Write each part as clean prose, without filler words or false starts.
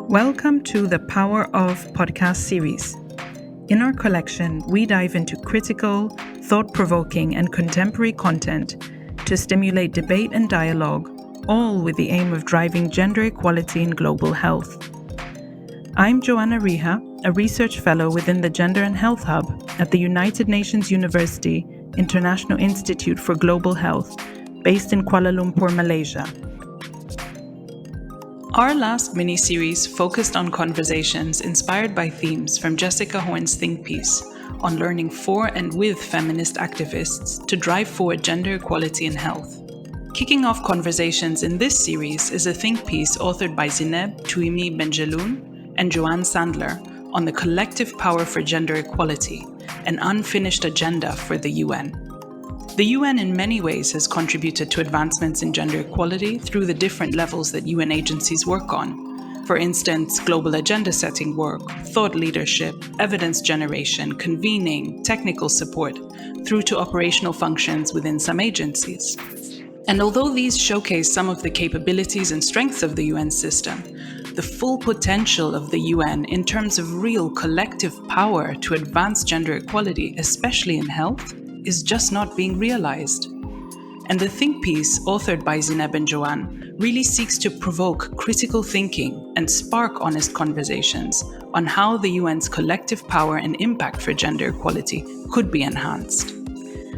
Welcome to the Power of podcast series. In our collection, we dive into critical, thought-provoking, and contemporary content to stimulate debate and dialogue, all with the aim of driving gender equality in global health. I'm Joanna Riha, a research fellow within the Gender and Health Hub at the United Nations University International Institute for Global Health, based in Kuala Lumpur, Malaysia. Our last mini-series focused on conversations inspired by themes from Jessica Horn's think piece on learning for and with feminist activists to drive forward gender equality in health. Kicking off conversations in this series is a think piece authored by Zineb Touimi Benjeloun and Joanne Sandler on the collective power for gender equality, an unfinished agenda for the UN. The UN in many ways has contributed to advancements in gender equality through the different levels that UN agencies work on. For instance, global agenda setting work, thought leadership, evidence generation, convening, technical support, through to operational functions within some agencies. And although these showcase some of the capabilities and strengths of the UN system, the full potential of the UN in terms of real collective power to advance gender equality, especially in health, is just not being realized. And the think piece, authored by Zineb and Joanne, really seeks to provoke critical thinking and spark honest conversations on how the UN's collective power and impact for gender equality could be enhanced.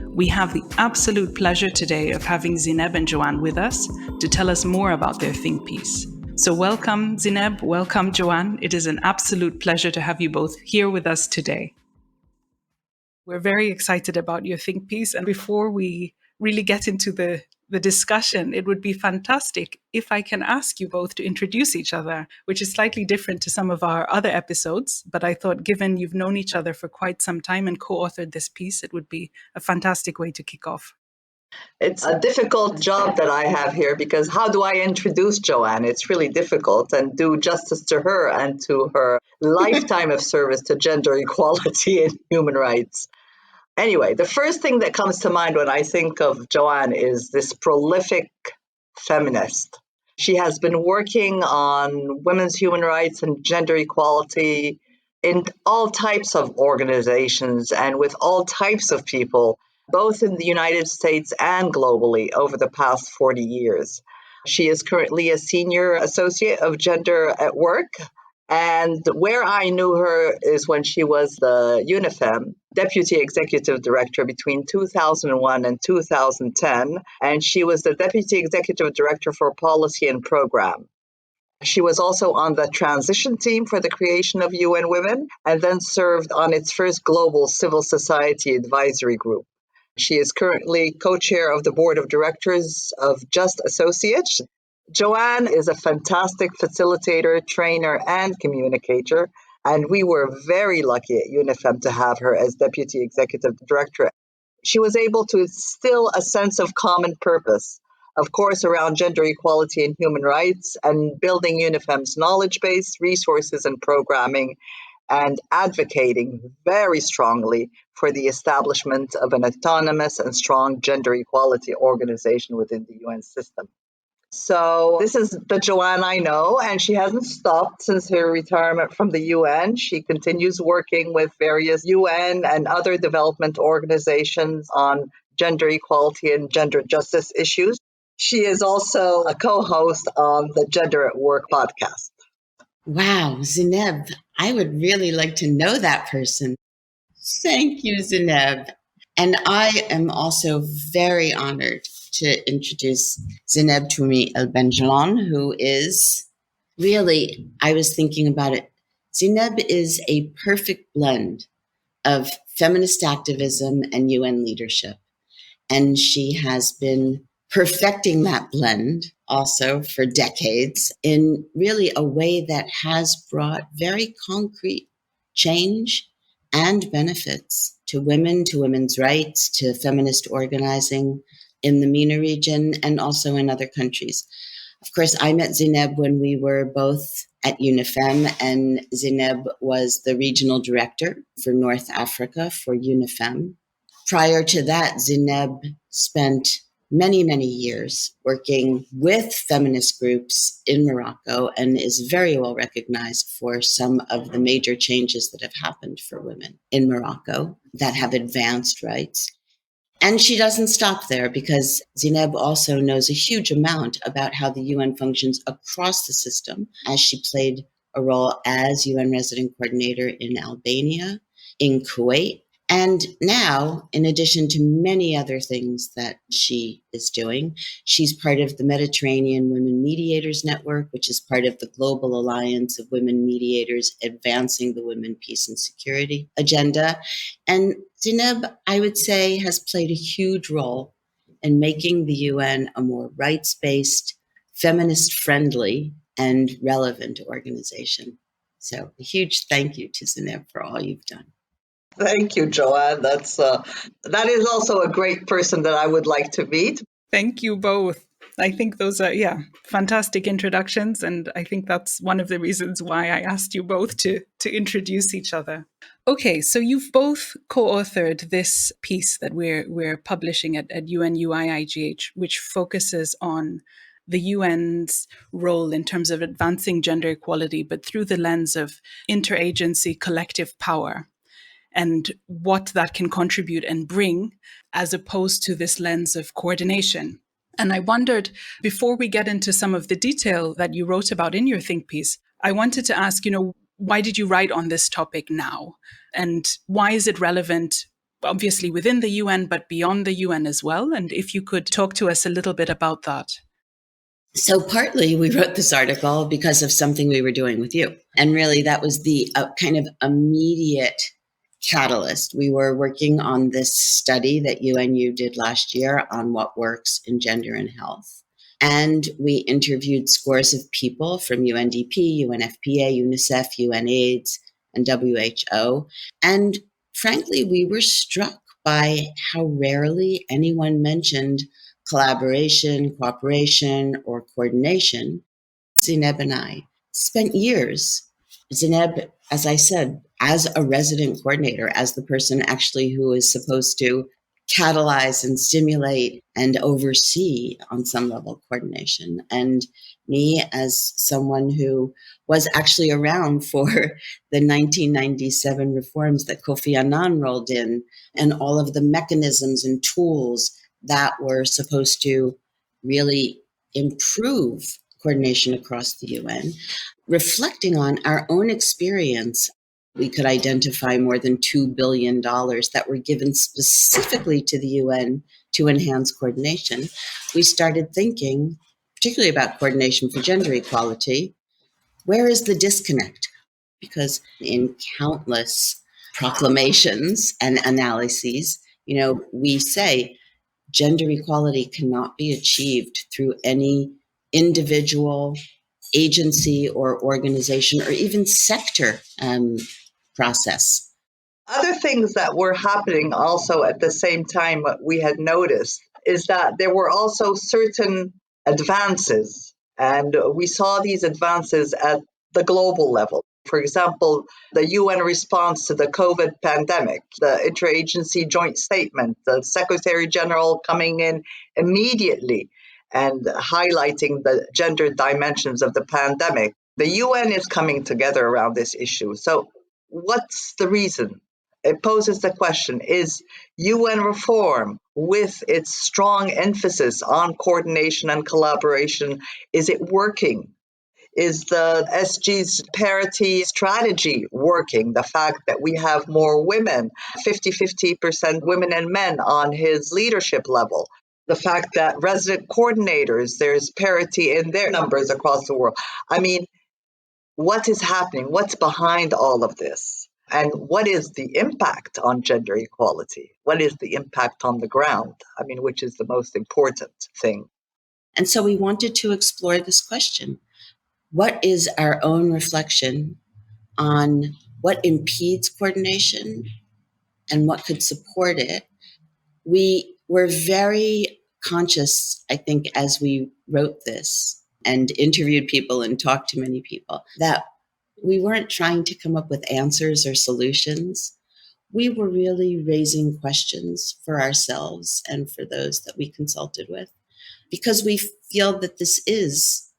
We have the absolute pleasure today of having Zineb and Joanne with us to tell us more about their think piece. So welcome, Zineb, welcome, Joanne. It is an absolute pleasure to have you both here with us today. We're very excited about your think piece. And before we really get into the discussion, it would be fantastic if I can ask you both to introduce each other, which is slightly different to some of our other episodes. But I thought, given you've known each other for quite some time and co-authored this piece, it would be a fantastic way to kick off. It's a difficult job that I have here because how do I introduce Joanne? It's really difficult and do justice to her and to her lifetime of service to gender equality and human rights. Anyway, the first thing that comes to mind when I think of Joanne is this prolific feminist. She has been working on women's human rights and gender equality in all types of organizations and with all types of people, both in the United States and globally over the past 40 years. She is currently a senior associate of gender at work. And where I knew her is when she was the UNIFEM Deputy Executive Director between 2001 and 2010. And she was the Deputy Executive Director for Policy and Program. She was also on the transition team for the creation of UN Women and then served on its first global civil society advisory group. She is currently co-chair of the board of directors of Just Associates. Joanne is a fantastic facilitator, trainer, and communicator, and we were very lucky at UNIFEM to have her as Deputy Executive Director. She was able to instill a sense of common purpose, of course, around gender equality and human rights, and building UNIFEM's knowledge base, resources, and programming, and advocating very strongly for the establishment of an autonomous and strong gender equality organization within the UN system. So this is the Joanne I know, and she hasn't stopped since her retirement from the UN. She continues working with various UN and other development organizations on gender equality and gender justice issues. She is also a co-host on the Gender at Work podcast. Wow, Zineb, I would really like to know that person. Thank you, Zineb. And I am also very honored to introduce Zineb Touimi Benjeloun, who is really, I was thinking about it, Zineb is a perfect blend of feminist activism and UN leadership. And she has been perfecting that blend also for decades in really a way that has brought very concrete change and benefits to women, to women's rights, to feminist organizing in the MENA region and also in other countries. Of course, I met Zineb when we were both at UNIFEM, and Zineb was the regional director for North Africa for UNIFEM. Prior to that, Zineb spent many, many years working with feminist groups in Morocco and is very well recognized for some of the major changes that have happened for women in Morocco that have advanced rights. And she doesn't stop there because Zineb also knows a huge amount about how the UN functions across the system, as she played a role as UN resident coordinator in Albania, in Kuwait, and now, in addition to many other things that she is doing, she's part of the Mediterranean Women Mediators Network, which is part of the Global Alliance of Women Mediators advancing the women, peace, and security agenda. And Zineb, I would say, has played a huge role in making the UN a more rights-based, feminist-friendly, and relevant organization. So a huge thank you to Zineb for all you've done. Thank you, Joanne. That is also a great person that I would like to meet. Thank you both. I think those are, fantastic introductions. And I think that's one of the reasons why I asked you both to introduce each other. Okay, so you've both co-authored this piece that we're publishing at UNU-IIGH, which focuses on the UN's role in terms of advancing gender equality, but through the lens of interagency collective power, and what that can contribute and bring, as opposed to this lens of coordination. And I wondered, before we get into some of the detail that you wrote about in your think piece, I wanted to ask, why did you write on this topic now? And why is it relevant, obviously within the UN, but beyond the UN as well? And if you could talk to us a little bit about that. So partly we wrote this article because of something we were doing with you. And really that was the kind of immediate catalyst. We were working on this study that UNU did last year on what works in gender and health. And we interviewed scores of people from UNDP, UNFPA, UNICEF, UNAIDS, and WHO. And frankly, we were struck by how rarely anyone mentioned collaboration, cooperation, or coordination. Zineb and I spent years. Zineb, as I said, as a resident coordinator, as the person actually who is supposed to catalyze and stimulate and oversee on some level coordination. And me as someone who was actually around for the 1997 reforms that Kofi Annan rolled in and all of the mechanisms and tools that were supposed to really improve coordination across the UN. Reflecting on our own experience, we could identify more than $2 billion that were given specifically to the UN to enhance coordination. We started thinking, particularly about coordination for gender equality, where is the disconnect? Because in countless proclamations and analyses, we say gender equality cannot be achieved through any individual agency or organization or even sector process. Other things that were happening also at the same time, what we had noticed is that there were also certain advances, and we saw these advances at the global level. For example, the UN response to the COVID pandemic, the interagency joint statement, the Secretary General coming in immediately and highlighting the gender dimensions of the pandemic. The UN is coming together around this issue. So what's the reason? It poses the question, is UN reform, with its strong emphasis on coordination and collaboration, is it working? Is the SG's parity strategy working? The fact that we have more women, 50% women and men on his leadership level. The fact that resident coordinators, there's parity in their numbers across the world. I mean, what is happening? What's behind all of this? And what is the impact on gender equality? What is the impact on the ground? I mean, which is the most important thing? And so we wanted to explore this question. What is our own reflection on what impedes coordination and what could support it? We were very conscious, I think, as we wrote this and interviewed people and talked to many people, that we weren't trying to come up with answers or solutions. we were really raising questions for ourselves and for those that we consulted with, because we feel that this is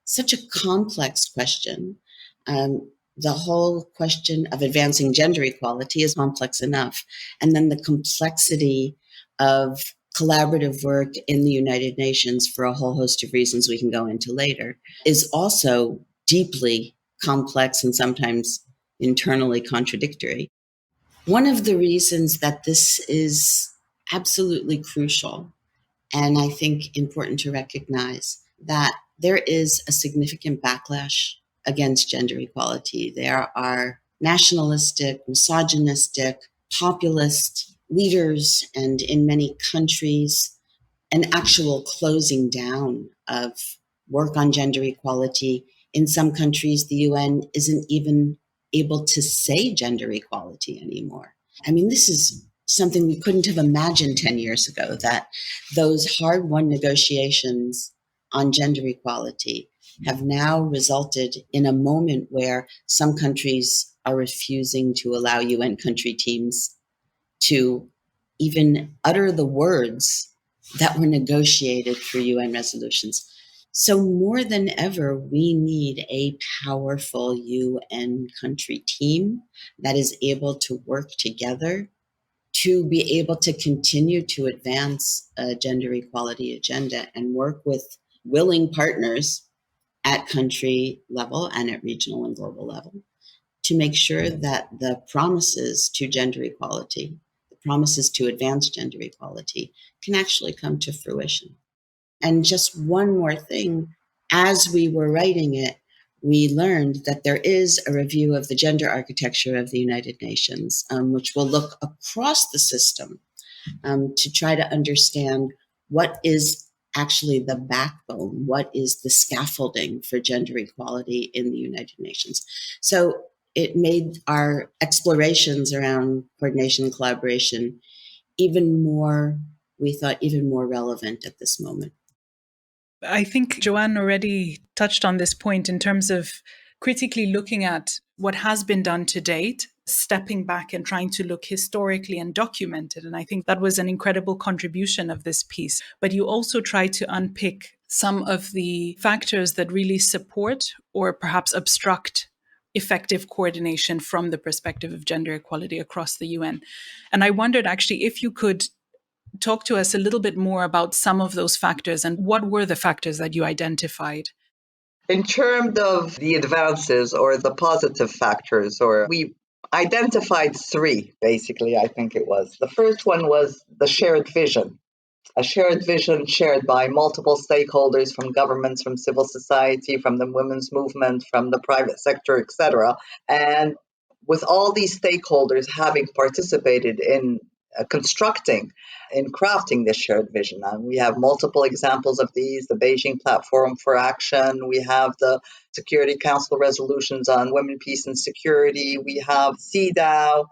such a complex question. The whole question of advancing gender equality is complex enough. And then the complexity of collaborative work in the United Nations, for a whole host of reasons we can go into later, is also deeply complex and sometimes internally contradictory. One of the reasons that this is absolutely crucial, and I think important to recognize, that there is a significant backlash against gender equality. There are nationalistic, misogynistic, populist leaders, and in many countries, an actual closing down of work on gender equality. In some countries, the UN isn't even able to say gender equality anymore. I mean, this is something we couldn't have imagined 10 years ago, that those hard-won negotiations on gender equality have now resulted in a moment where some countries are refusing to allow UN country teams to even utter the words that were negotiated through UN resolutions. So more than ever, we need a powerful UN country team that is able to work together to be able to continue to advance a gender equality agenda and work with willing partners at country level and at regional and global level to make sure that the promises to gender equality, the promises to advance gender equality, can actually come to fruition. And just one more thing, as we were writing it, we learned that there is a review of the gender architecture of the United Nations, which will look across the system to try to understand what is actually the backbone, what is the scaffolding for gender equality in the United Nations. So it made our explorations around coordination and collaboration even more, we thought, even more relevant at this moment. I think Joanne already touched on this point in terms of critically looking at what has been done to date, stepping back and trying to look historically and document it. And I think that was an incredible contribution of this piece. But you also try to unpick some of the factors that really support or perhaps obstruct effective coordination from the perspective of gender equality across the UN. And I wondered actually if you could talk to us a little bit more about some of those factors and what were the factors that you identified? In terms of the advances or the positive factors, or we identified three, basically, I think it was. The first one was the shared vision, a shared vision shared by multiple stakeholders from governments, from civil society, from the women's movement, from the private sector, etc. And with all these stakeholders having participated in constructing, in crafting this shared vision. And we have multiple examples of these, the Beijing Platform for Action, we have the Security Council resolutions on women, peace, and security, we have CEDAW,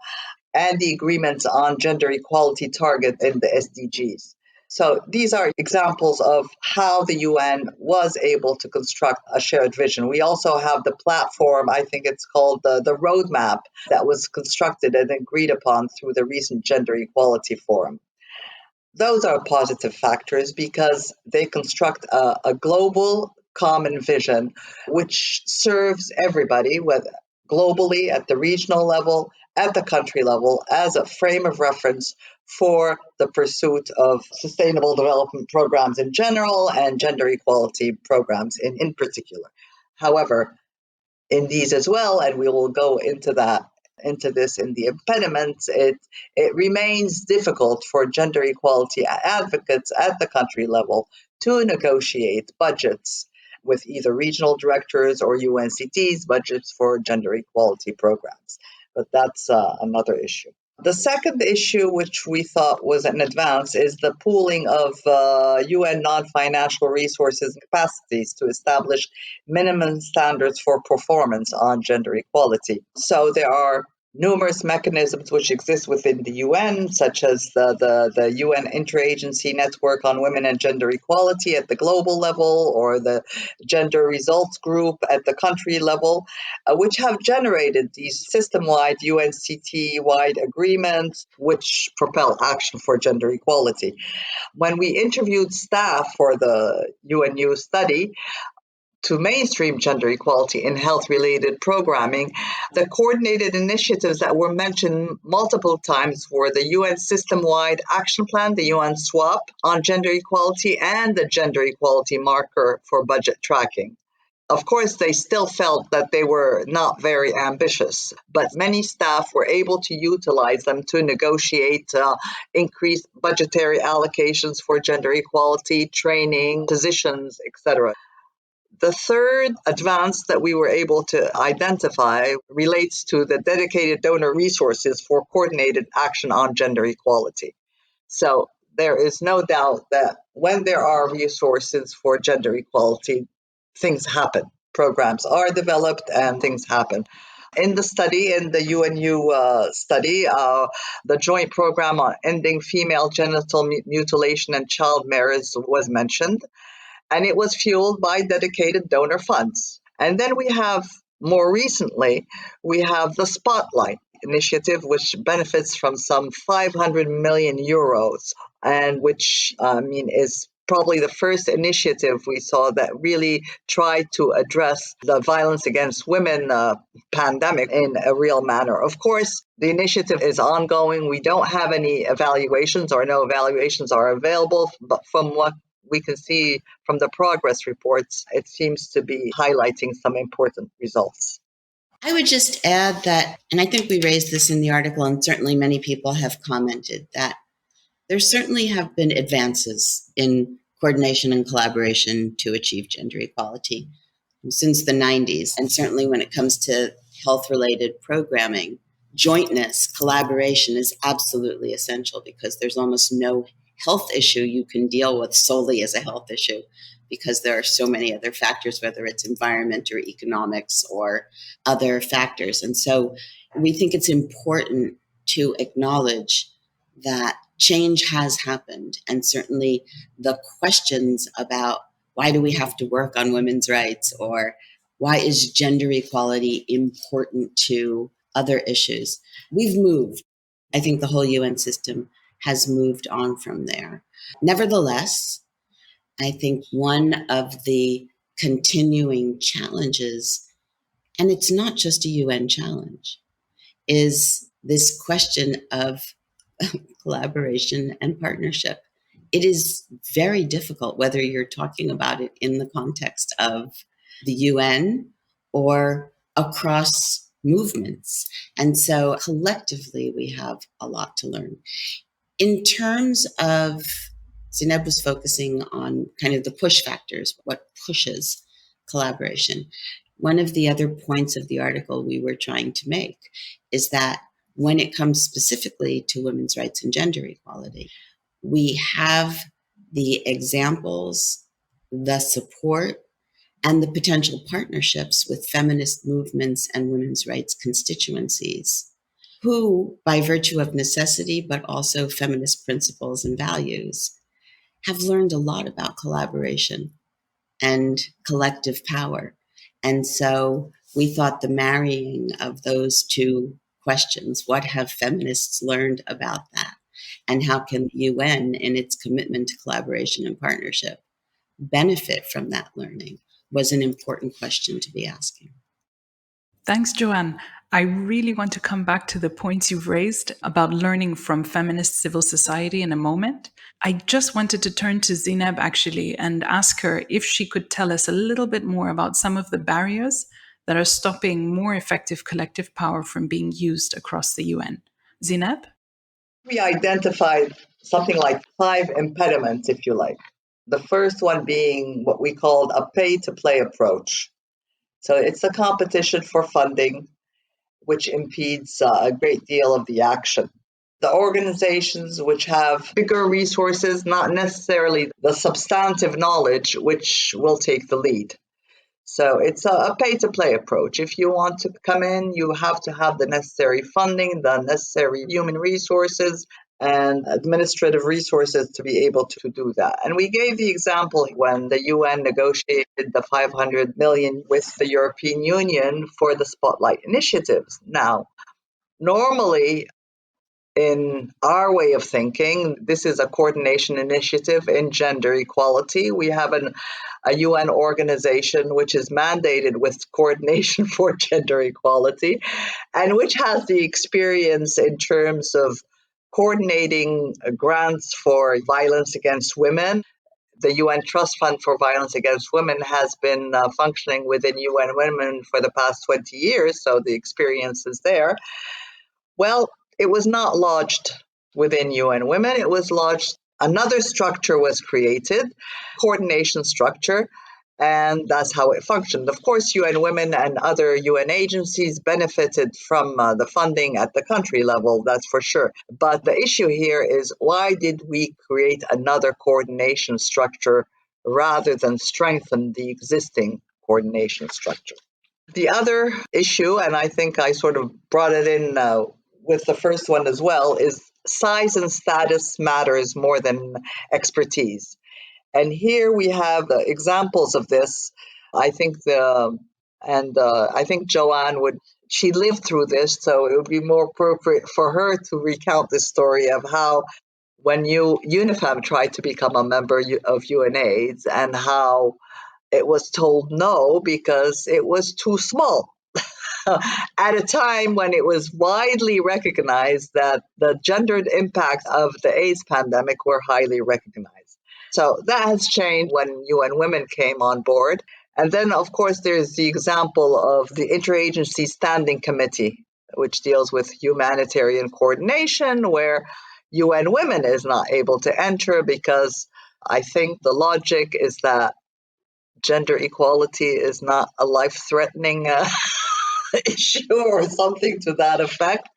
and the agreements on gender equality target in the SDGs. So these are examples of how the UN was able to construct a shared vision. We also have the platform, I think it's called the roadmap, that was constructed and agreed upon through the recent Gender Equality Forum. Those are positive factors because they construct a global common vision which serves everybody, whether globally, at the regional level, at the country level, as a frame of reference for the pursuit of sustainable development programs in general and gender equality programs in particular. However, in these as well, and we will go into this in the impediments, it remains difficult for gender equality advocates at the country level to negotiate budgets with either regional directors or UNCT's budgets for gender equality programs. But that's another issue. The second issue, which we thought was an advance, is the pooling of UN non-financial resources and capacities to establish minimum standards for performance on gender equality. So there are numerous mechanisms which exist within the UN, such as the UN Interagency Network on Women and Gender Equality at the global level, or the Gender Results Group at the country level, which have generated these system-wide, UNCT-wide agreements which propel action for gender equality. When we interviewed staff for the UNU study, to mainstream gender equality in health-related programming, the coordinated initiatives that were mentioned multiple times were the UN System-Wide Action Plan, the UN SWAP on gender equality, and the Gender Equality Marker for budget tracking. Of course, they still felt that they were not very ambitious, but many staff were able to utilize them to negotiate increased budgetary allocations for gender equality, training, positions, etc. The third advance that we were able to identify relates to the dedicated donor resources for coordinated action on gender equality. So there is no doubt that when there are resources for gender equality, things happen. Programs are developed and things happen. In the study, in the UNU study, the joint program on ending female genital mutilation and child marriage was mentioned, and it was fueled by dedicated donor funds. And then we have, more recently, we have the Spotlight initiative, which benefits from some 500 million euros, and which, is probably the first initiative we saw that really tried to address the violence against women pandemic in a real manner. Of course, the initiative is ongoing. We don't have any evaluations, or no evaluations are available, but from what we can see from the progress reports, it seems to be highlighting some important results. I would just add that, and I think we raised this in the article, and certainly many people have commented, that there certainly have been advances in coordination and collaboration to achieve gender equality since the 90s. And certainly when it comes to health-related programming, jointness, collaboration is absolutely essential, because there's almost no health issue you can deal with solely as a health issue, because there are so many other factors, whether it's environment or economics or other factors. And so we think it's important to acknowledge that change has happened. And certainly the questions about why do we have to work on women's rights, or why is gender equality important to other issues, we've moved. I think the whole UN system has moved on from there. Nevertheless, I think one of the continuing challenges, and it's not just a UN challenge, is this question of collaboration and partnership. It is very difficult, whether you're talking about it in the context of the UN or across movements. And so collectively, we have a lot to learn. In terms of, Zineb was focusing on kind of the push factors, what pushes collaboration. One of the other points of the article we were trying to make is that when it comes specifically to women's rights and gender equality, we have the examples, the support, and the potential partnerships with feminist movements and women's rights constituencies, who, by virtue of necessity, but also feminist principles and values, have learned a lot about collaboration and collective power. And so we thought the marrying of those two questions, what have feminists learned about that? And how can the UN, in its commitment to collaboration and partnership, benefit from that learning, was an important question to be asking. Thanks, Joanne. I really want to come back to the points you've raised about learning from feminist civil society in a moment. I just wanted to turn to Zineb actually and ask her if she could tell us a little bit more about some of the barriers that are stopping more effective collective power from being used across the UN. Zineb? We identified something like 5 impediments, if you like. The first one being what we called a pay-to-play approach. So it's a competition for funding, which impedes a great deal of the action. The organizations which have bigger resources, not necessarily the substantive knowledge, which will take the lead. So it's a pay-to-play approach. If you want to come in, you have to have the necessary funding, the necessary human resources, and administrative resources to be able to do that. And we gave the example when the UN negotiated the 500 million with the European Union for the Spotlight initiatives. Now, normally, in our way of thinking, this is a coordination initiative in gender equality. We have a UN organization which is mandated with coordination for gender equality and which has the experience in terms of coordinating grants for violence against women. The UN Trust Fund for Violence Against Women has been functioning within UN Women for the past 20 years, so the experience is there. Well, it was not lodged within UN Women. It was lodged, another structure was created, coordination structure, and that's how it functioned. Of course, UN Women and other UN agencies benefited from the funding at the country level, that's for sure. But the issue here is, why did we create another coordination structure rather than strengthen the existing coordination structure? The other issue, and I think I sort of brought it in with the first one as well, is size and status matters more than expertise. And here we have examples of this. I think I think Joanne she lived through this, so it would be more appropriate for her to recount the story of how when UNIFEM tried to become a member of UNAIDS and how it was told no because it was too small. At a time when it was widely recognized that the gendered impact of the AIDS pandemic were highly recognized. So that has changed when UN Women came on board. And then, of course, there's the example of the Interagency Standing Committee, which deals with humanitarian coordination, where UN Women is not able to enter because I think the logic is that gender equality is not a life-threatening issue or something to that effect,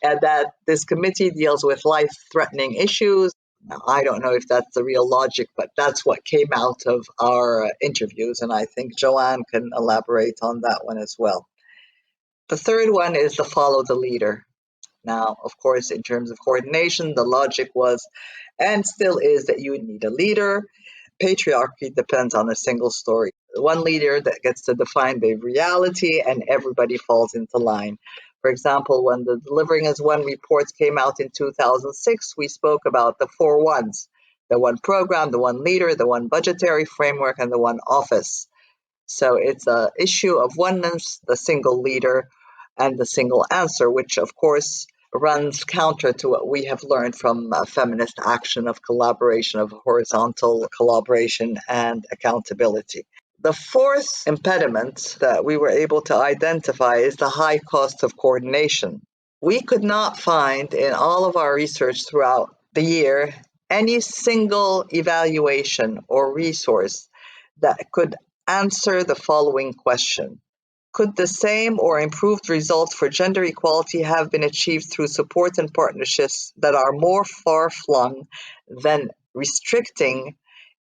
and that this committee deals with life-threatening issues. Now, I don't know if that's the real logic, but that's what came out of our interviews, and I think Joanne can elaborate on that one as well. The third one is the follow the leader. Now, of course, in terms of coordination, the logic was and still is that you need a leader. Patriarchy depends on a single story. One leader that gets to define the reality and everybody falls into line. For example, when the Delivering as One reports came out in 2006, we spoke about the 4 ones: the one program, the one leader, the one budgetary framework, and the one office. So it's an issue of oneness, the single leader, and the single answer, which of course runs counter to what we have learned from feminist action of collaboration, of horizontal collaboration and accountability. The fourth impediment that we were able to identify is the high cost of coordination. We could not find in all of our research throughout the year any single evaluation or resource that could answer the following question: could the same or improved results for gender equality have been achieved through support and partnerships that are more far-flung than restricting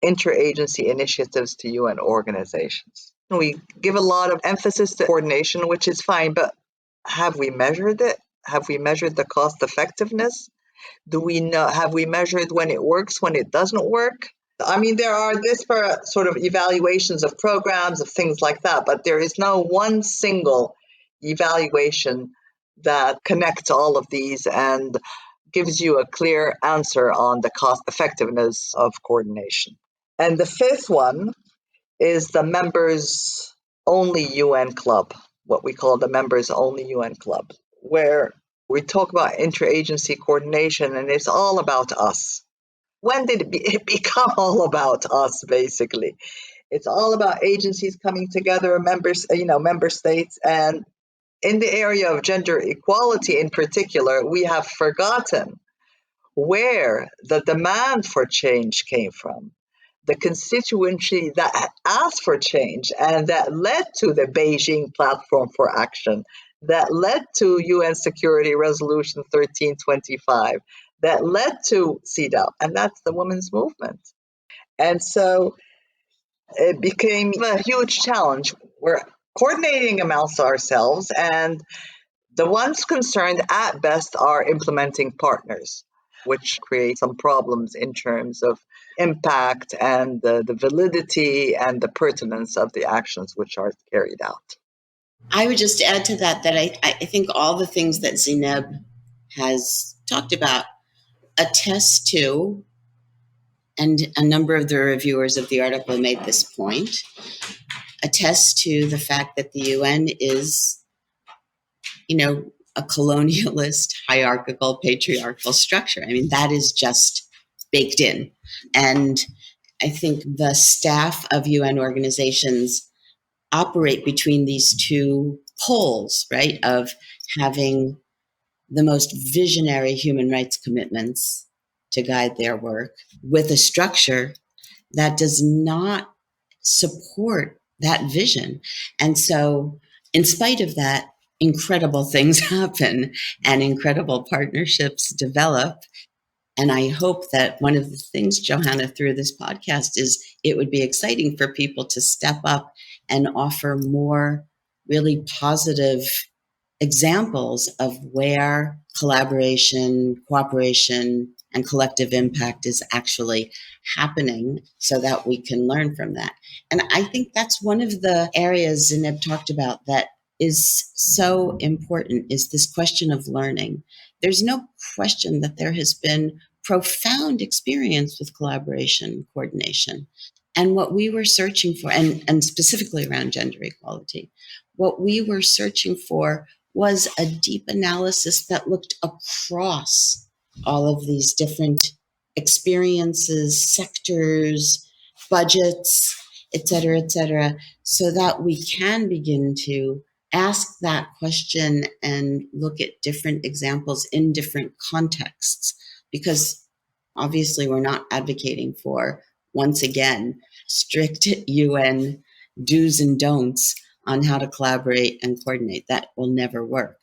interagency initiatives to UN organizations? We give a lot of emphasis to coordination, which is fine, but have we measured it? Have we measured the cost effectiveness? Have we measured when it works, when it doesn't work? I mean, there are disparate sort of evaluations of programs, of things like that, but there is no one single evaluation that connects all of these and gives you a clear answer on the cost effectiveness of coordination. And the fifth one is the members only UN club, what we call the members only UN club, where we talk about interagency coordination and it's all about us. When did it become all about us, basically? It's all about agencies coming together, member states. And in the area of gender equality in particular, we have forgotten where the demand for change came from. The constituency that asked for change and that led to the Beijing Platform for Action, that led to UN Security Resolution 1325, that led to CEDAW, and that's the women's movement. And so It became a huge challenge. We're coordinating amongst ourselves, and the ones concerned at best are implementing partners, which create some problems in terms of impact and the validity and the pertinence of the actions which are carried out. I would just add to that I think all the things that Zineb has talked about attest to, and a number of the reviewers of the article made this point, attest to the fact that the UN is, a colonialist, hierarchical, patriarchal structure. I mean, that is just baked in. And I think the staff of UN organizations operate between these two poles, right, of having the most visionary human rights commitments to guide their work with a structure that does not support that vision. And so, in spite of that, incredible things happen and incredible partnerships develop. And I hope that one of the things, Johanna, through this podcast is it would be exciting for people to step up and offer more really positive examples of where collaboration, cooperation, and collective impact is actually happening so that we can learn from that. And I think that's one of the areas Zineb talked about that is so important is this question of learning. There's no question that there has been profound experience with collaboration, coordination. And what we were searching for, and specifically around gender equality, what we were searching for was a deep analysis that looked across all of these different experiences, sectors, budgets, et cetera, so that we can begin to ask that question and look at different examples in different contexts. Because obviously, we're not advocating for, once again, strict UN do's and don'ts on how to collaborate and coordinate. That will never work.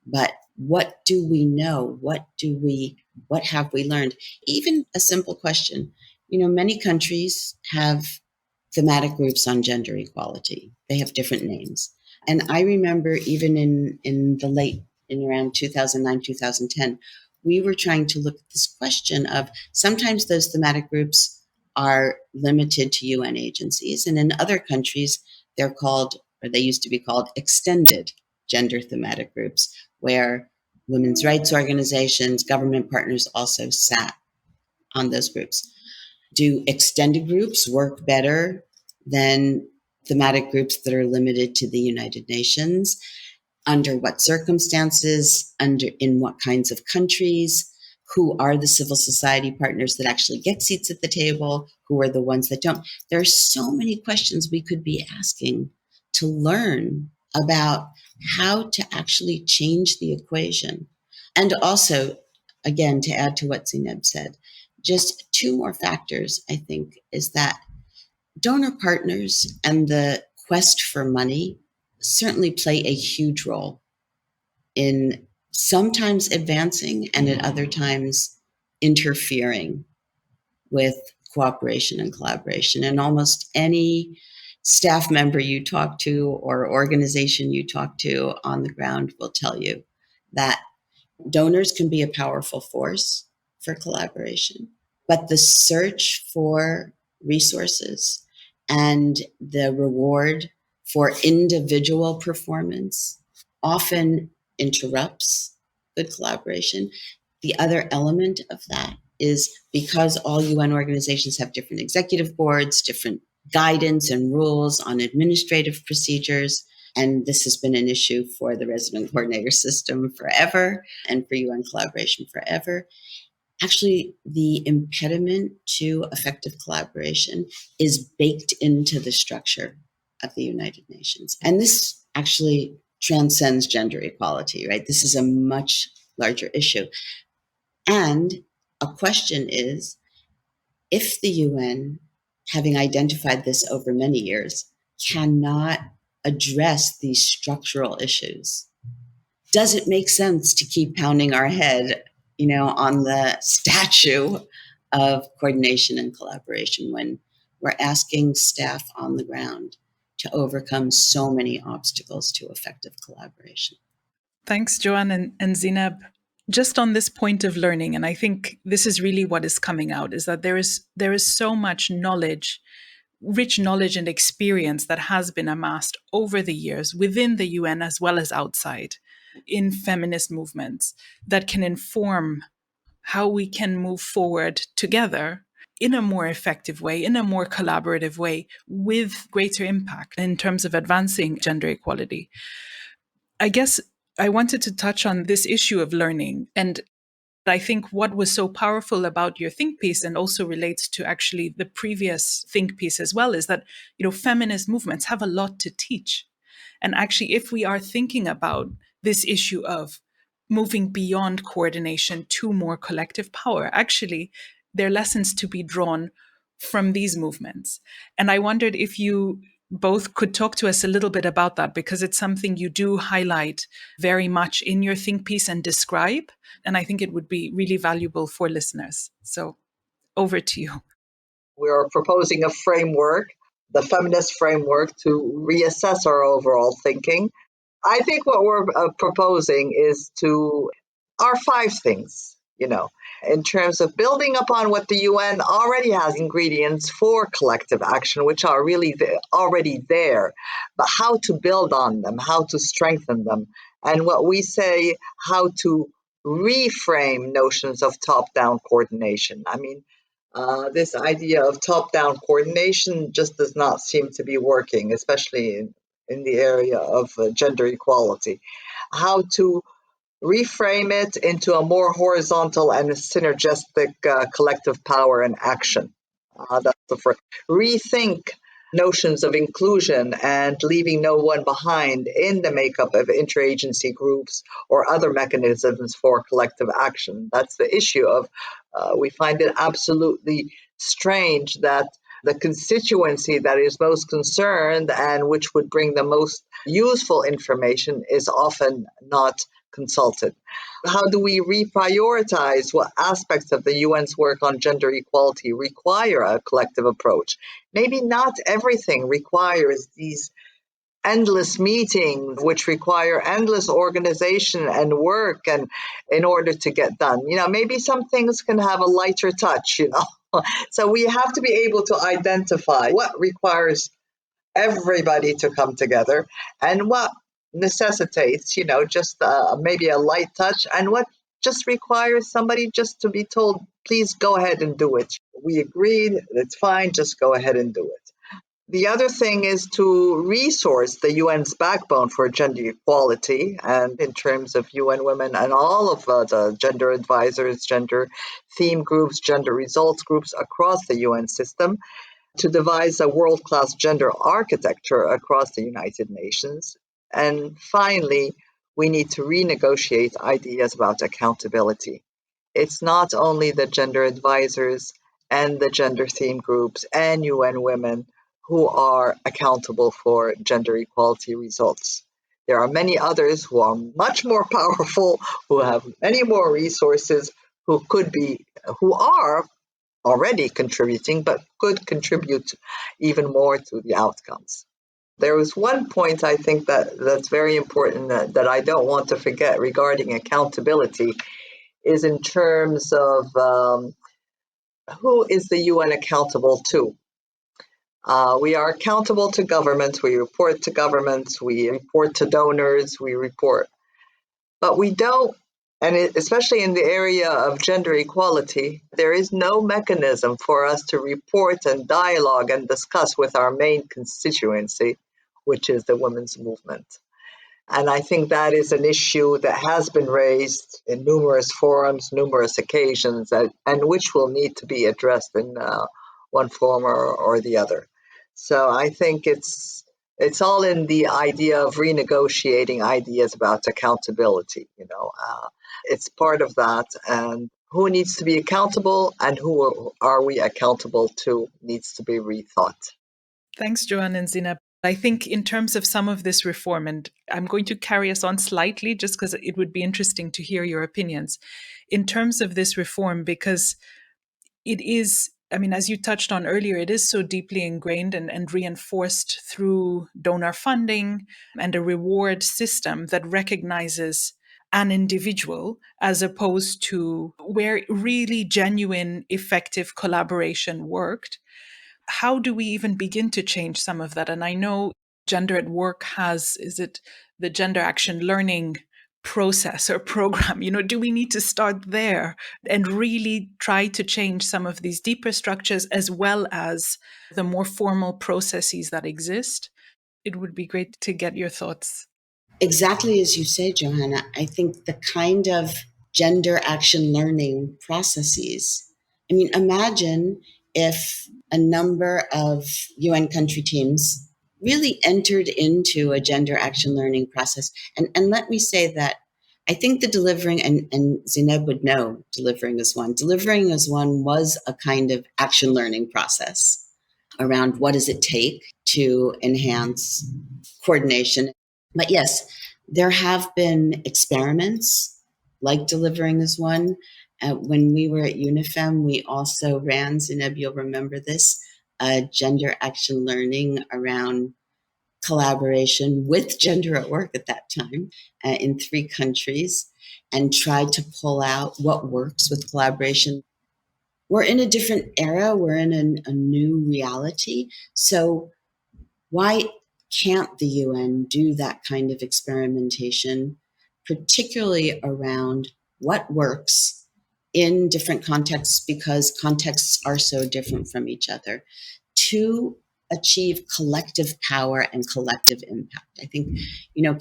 But what do we know? What have we learned? Even a simple question. Many countries have thematic groups on gender equality. They have different names. And I remember even in around 2009, 2010, we were trying to look at this question of sometimes those thematic groups are limited to UN agencies. And in other countries, they're called, or they used to be called, extended gender thematic groups, where women's rights organizations, government partners also sat on those groups. Do extended groups work better than thematic groups that are limited to the United Nations? Under what circumstances? In what kinds of countries? Who are the civil society partners that actually get seats at the table? Who are the ones that don't? There are so many questions we could be asking to learn about how to actually change the equation. And also, again, to add to what Zineb said, just two more factors, I think, is that donor partners and the quest for money certainly play a huge role in sometimes advancing and at other times interfering with cooperation and collaboration. And almost any staff member you talk to or organization you talk to on the ground will tell you that donors can be a powerful force for collaboration, but the search for resources and the reward for individual performance often interrupts good collaboration. The other element of that is because all UN organizations have different executive boards, different guidance and rules on administrative procedures. And this has been an issue for the resident coordinator system forever and for UN collaboration forever. Actually, the impediment to effective collaboration is baked into the structure of the United Nations. And this actually transcends gender equality, right? This is a much larger issue. And a question is, if the UN, having identified this over many years, cannot address these structural issues, does it make sense to keep pounding our head, on the statue of coordination and collaboration when We're asking staff on the ground to overcome so many obstacles to effective collaboration. Thanks, Joanne and Zineb. Just on this point of learning, and I think this is really what is coming out, is that there is so much knowledge, rich knowledge and experience that has been amassed over the years within the UN as well as outside in feminist movements that can inform how we can move forward together in a more effective way, in a more collaborative way, with greater impact in terms of advancing gender equality. I guess I wanted to touch on this issue of learning. And I think what was so powerful about your think piece, and also relates to actually the previous think piece as well, is that, feminist movements have a lot to teach. And actually, if we are thinking about this issue of moving beyond coordination to more collective power, actually, there are lessons to be drawn from these movements. And I wondered if you both could talk to us a little bit about that, because it's something you do highlight very much in your think piece and describe. And I think it would be really valuable for listeners. So over to you. We are proposing a framework, the feminist framework, to reassess our overall thinking. I think what we're proposing are five things, in terms of building upon what the UN already has ingredients for collective action, which are really already there, but how to build on them, how to strengthen them, and what we say, how to reframe notions of top-down coordination. I mean, this idea of top-down coordination just does not seem to be working, especially in the area of gender equality. How to reframe it into a more horizontal and synergistic collective power and action. That's the first. Rethink notions of inclusion and leaving no one behind in the makeup of interagency groups or other mechanisms for collective action. That's the issue of, we find it absolutely strange that the constituency that is most concerned and which would bring the most useful information is often not consulted. How do we reprioritize what aspects of the UN's work on gender equality require a collective approach? Maybe not everything requires these endless meetings, which require endless organization and work and in order to get done. Maybe some things can have a lighter touch, So we have to be able to identify what requires everybody to come together and what necessitates, just maybe a light touch, and what just requires somebody just to be told, please go ahead and do it. We agreed, it's fine, just go ahead and do it. The other thing is to resource the UN's backbone for gender equality, and in terms of UN Women and all of the gender advisors, gender theme groups, gender results groups across the UN system, to devise a world-class gender architecture across the United Nations. And finally, we need to renegotiate ideas about accountability. It's not only the gender advisors and the gender theme groups and UN Women who are accountable for gender equality results. There are many others who are much more powerful, who have many more resources, who are already contributing, but could contribute even more to the outcomes. There was one point I think that's very important that I don't want to forget regarding accountability, is in terms of who is the UN accountable to? We are accountable to governments, we report to governments, we report to donors, but we don't. And especially in the area of gender equality, there is no mechanism for us to report and dialogue and discuss with our main constituency, which is the women's movement. And I think that is an issue that has been raised in numerous forums, numerous occasions, and which will need to be addressed in one form or the other. So I think it's all in the idea of renegotiating ideas about accountability. It's part of that, and who needs to be accountable and who are we accountable to needs to be rethought. Thanks, Joanne and Zineb. I think in terms of some of this reform, and I'm going to carry us on slightly just because it would be interesting to hear your opinions in terms of this reform, because it is I mean, as you touched on earlier, it is so deeply ingrained and reinforced through donor funding and a reward system that recognizes an individual as opposed to where really genuine, effective collaboration worked. How do we even begin to change some of that? And I know Gender at Work has, is it the Gender Action Learning process or program? Do we need to start there and really try to change some of these deeper structures as well as the more formal processes that exist? It would be great to get your thoughts. Exactly as you say, Johanna. I think the kind of gender action learning processes, I mean, imagine if a number of UN country teams really entered into a gender action learning process. And let me say that I think the delivering, and Zineb would know delivering as one. Delivering as one was a kind of action learning process around what does it take to enhance coordination. But yes, there have been experiments like delivering as one. When we were at UNIFEM, we also ran, Zineb, you'll remember this, gender action learning around collaboration with Gender at Work at that time in 3 countries, and tried to pull out what works with collaboration. We're in a different era. We're in a new reality. So why can't the UN do that kind of experimentation, particularly around what works in different contexts, because contexts are so different from each other, to achieve collective power and collective impact? I think,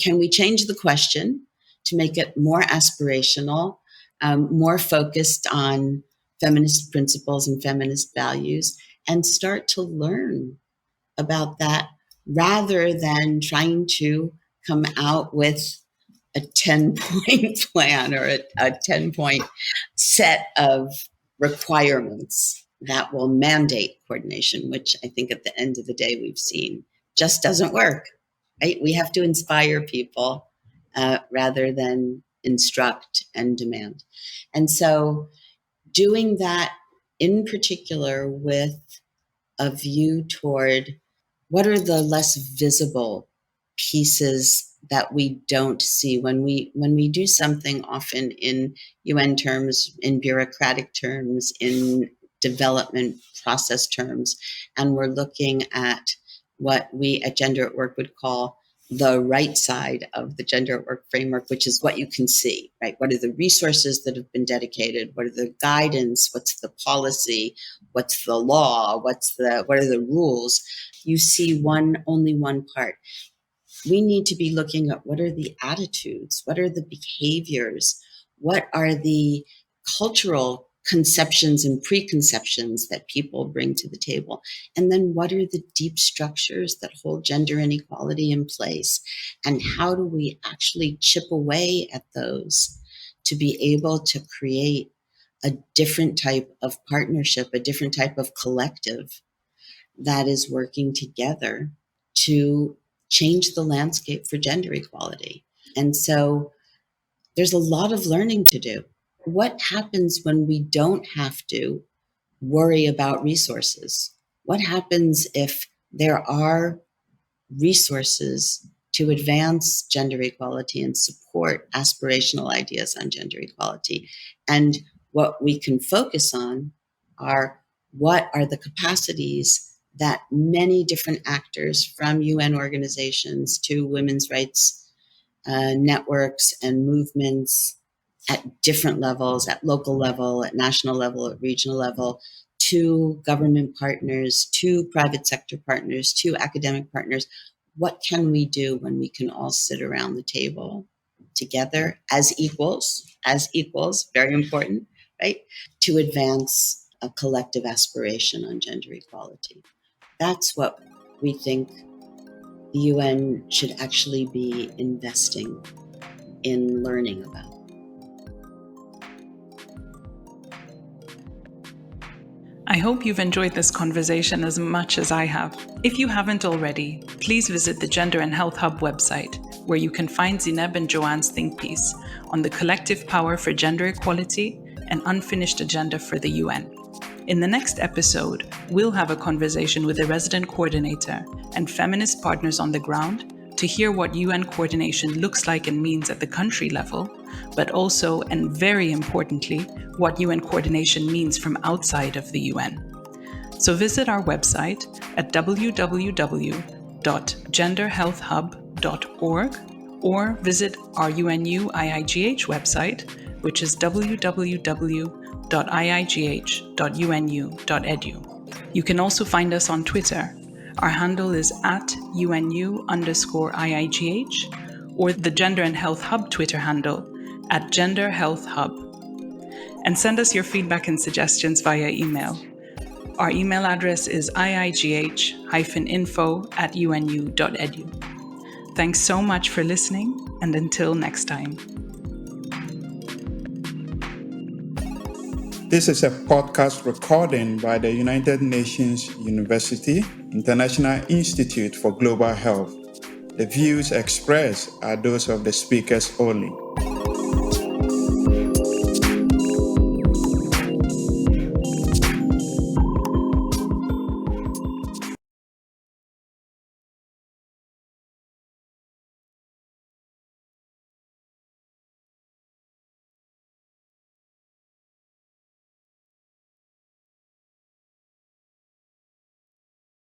can we change the question to make it more aspirational, more focused on feminist principles and feminist values, and start to learn about that rather than trying to come out with a 10-point plan or a 10-point set of requirements that will mandate coordination, which I think at the end of the day we've seen just doesn't work, right? We have to inspire people rather than instruct and demand. And so doing that in particular with a view toward what are the less visible pieces that we don't see when we do something, often in UN terms, in bureaucratic terms, in development process terms, and we're looking at what we at Gender at Work would call the right side of the Gender at Work framework, which is what you can see, right? What are the resources that have been dedicated? What are the guidance? What's the policy? What's the law? What are the rules? You see only one part. We need to be looking at what are the attitudes, what are the behaviors, what are the cultural conceptions and preconceptions that people bring to the table, and then what are the deep structures that hold gender inequality in place, and how do we actually chip away at those to be able to create a different type of partnership, a different type of collective that is working together to change the landscape for gender equality. And so there's a lot of learning to do. What happens when we don't have to worry about resources? What happens if there are resources to advance gender equality and support aspirational ideas on gender equality? And what we can focus on are what are the capacities that many different actors, from UN organizations to women's rights networks and movements at different levels, at local level, at national level, at regional level, to government partners, to private sector partners, to academic partners. What can we do when we can all sit around the table together as equals, very important, right? To advance a collective aspiration on gender equality. That's what we think the UN should actually be investing in learning about. I hope you've enjoyed this conversation as much as I have. If you haven't already, please visit the Gender and Health Hub website, where you can find Zineb and Joanne's think piece on the collective power for gender equality and unfinished agenda for the UN. In the next episode, we'll have a conversation with a resident coordinator and feminist partners on the ground to hear what UN coordination looks like and means at the country level, but also, and very importantly, what UN coordination means from outside of the UN. So visit our website at www.genderhealthhub.org or visit our UNU-IIGH website, which is www.iigh.unu.edu. You can also find us on Twitter. Our handle is @UNU_IIGH, or the Gender and Health Hub Twitter handle @GenderHealthHub. And send us your feedback and suggestions via email. Our email address is iigh-info@unu.edu. Thanks so much for listening, and until next time. This is a podcast recording by the United Nations University International Institute for Global Health. The views expressed are those of the speakers only.